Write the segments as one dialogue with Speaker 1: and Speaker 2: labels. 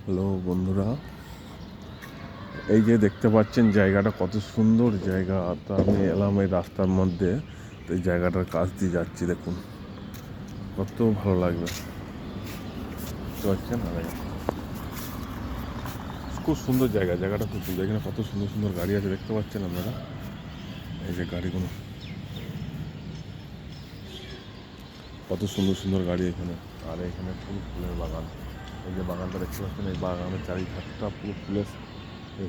Speaker 1: Hello বন্ধুরা, এই যে দেখতে পাচ্ছেন জায়গাটা কত সুন্দর জায়গা। তো আমি এলাম এই রাস্তার মধ্যে, তো এই জায়গাটার কাছ দিয়ে যাচ্ছি, দেখুন কত ভালো লাগবে। দেখতে পাচ্ছেন খুব সুন্দর জায়গা, জায়গাটা খুব সুন্দর। এখানে কত সুন্দর সুন্দর গাড়ি আছে দেখতে পাচ্ছেন আপনারা। এই যে গাড়িগুলো, কত সুন্দর সুন্দর গাড়ি এখানে। আর এখানে পুরো ফুলের বাগান। এই যে বাগানটা দেখতে পাচ্ছেন, এই বাগানের চারিধারটা পুরো ফুলের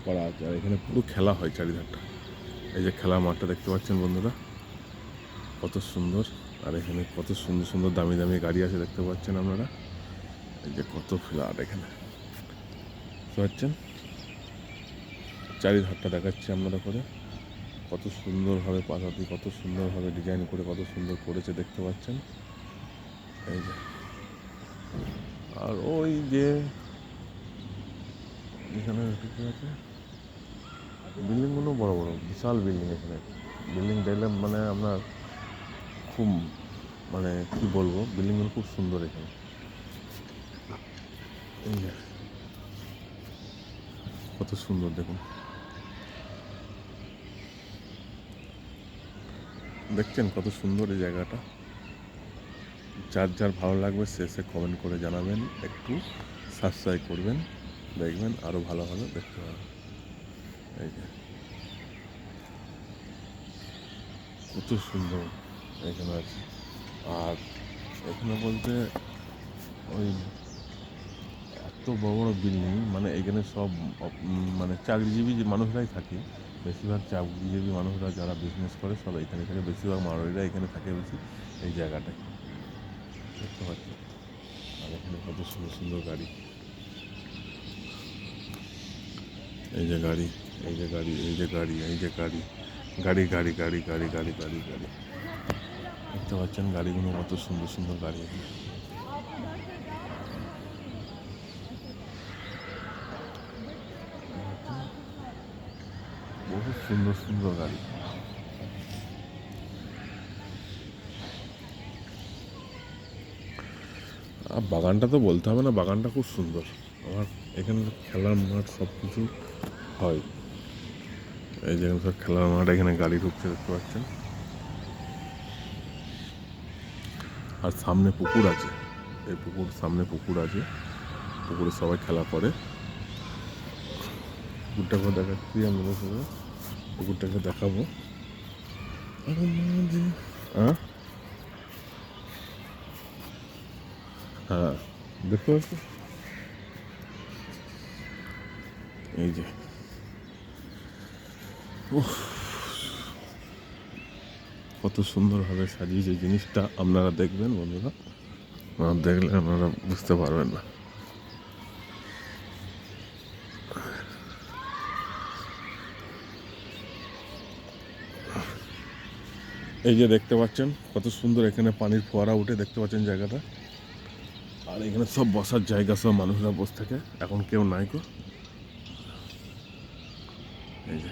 Speaker 1: করা আছে। আর এখানে পুরো খেলা হয় চারিধারটা। এই যে খেলার মাঠটা দেখতে পাচ্ছেন বন্ধুরা, কত সুন্দর। আর এখানে কত সুন্দর সুন্দর দামি দামি গাড়ি আছে দেখতে পাচ্ছেন আপনারা। এই যে কত ফ্ল্যাট এখানে দেখতে পাচ্ছেন, চারিধারটা দেখাচ্ছি আপনারা করে। কত সুন্দরভাবে পাতা দিয়ে কত সুন্দরভাবে ডিজাইন করে কত সুন্দর করেছে দেখতে পাচ্ছেন। এই যে আর ওই যে এখানে ঠিক আছে, বিল্ডিংগুলো বড় বড় বিশাল বিল্ডিং। এখানে বিল্ডিং দেখলে মানে আপনার খুব মানে কী বলবো, বিল্ডিংগুলো খুব সুন্দর এখানে। এই যে কত সুন্দর দেখুন, দেখছেন কত সুন্দর এই জায়গাটা। যার যার ভালো লাগবে সে কমেন্ট করে জানাবেন, একটু সাবস্ক্রাইব করবেন, দেখবেন আরও ভালো ভালো দেখতে পাবেন। এই যে কত সুন্দর এখানে আছে। আর এখানে বলতে ওই এত বড় বড় বিল্ডিং, মানে এখানে সব মানে চাকরিজীবী যে মানুষরাই থাকে। বেশিরভাগ চাকরিজীবী মানুষরা যারা বিজনেস করে সব এখানে থাকে, বেশিরভাগ মারোয়ারিরা এখানে থাকে বেশি এই জায়গাটায় দেখতে পাচ্ছি। আর এখানে কত সুন্দর সুন্দর গাড়ি। এই যে গাড়ি, এই যে গাড়ি, এই যে গাড়ি, এই যে গাড়ি, গাড়ি গাড়ি গাড়ি গাড়ি গাড়ি গাড়ি গাড়ি দেখতে পাচ্ছেন। গাড়িগুলো কত সুন্দর সুন্দর গাড়ি এখানে। বহু সুন্দর সুন্দর গাড়ি। আর বাগানটা তো বলতে হবে না, বাগানটা খুব সুন্দর। আমার এখানে খেলার মাঠ সব কিছু হয়। এই যে সব খেলার মাঠ, এখানে গাড়ি ঢুকছে দেখতে পাচ্ছেন। আর সামনে পুকুর আছে, এই পুকুর সামনে পুকুর আছে, পুকুরে সবাই খেলা করে। পুকুরটাকে দেখাচ্ছি আমাদের সাথে, পুকুরটাকে দেখাবো। হ্যাঁ হ্যাঁ দেখতে পাচ্ছি। এই যে কত সুন্দরভাবে সাজিয়েছে জিনিসটা, আপনারা দেখবেন বন্ধুরা, না দেখলে আপনারা বুঝতে পারবেন না। এই যে দেখতে পাচ্ছেন কত সুন্দর, এখানে পানির ফোয়ারা উঠে দেখতে পাচ্ছেন জায়গাটা। আর এখানে সব বসার জায়গা, সব মানুষরা বসে থাকে, এখন কেউ নাই গো। এই যে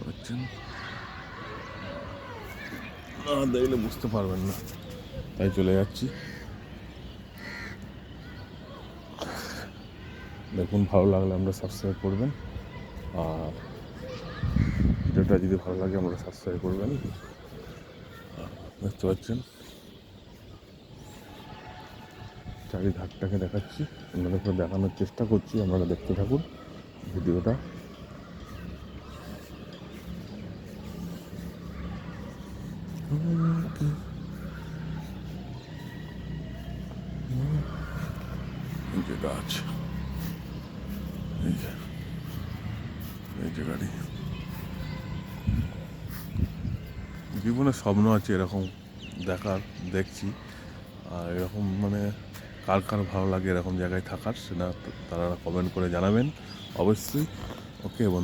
Speaker 1: পাচ্ছেন, না দেখলে বুঝতে পারবেন না, তাই চলে যাচ্ছি। দেখুন ভালো লাগলে আমরা সাবস্ক্রাইব করবেন, আর ভিডিওটা যদি ভালো লাগে আমরা সাবস্ক্রাইব করবেন। দেখতে পাচ্ছেন চারিধারটাকে দেখাচ্ছি, আপনাদেরকে দেখানোর চেষ্টা করছি, আপনারা দেখতে থাকুন ভিডিওটা। এই যে গাছ, এই যে এই যে গাড়ি। জীবনে স্বপ্ন আছে এরকম দেখার, দেখছি। আর এরকম মানে কার কার ভালো লাগে এরকম জায়গায় থাকার, সেটা তারা কমেন্ট করে জানাবেন অবশ্যই। ওকে বন্ধু।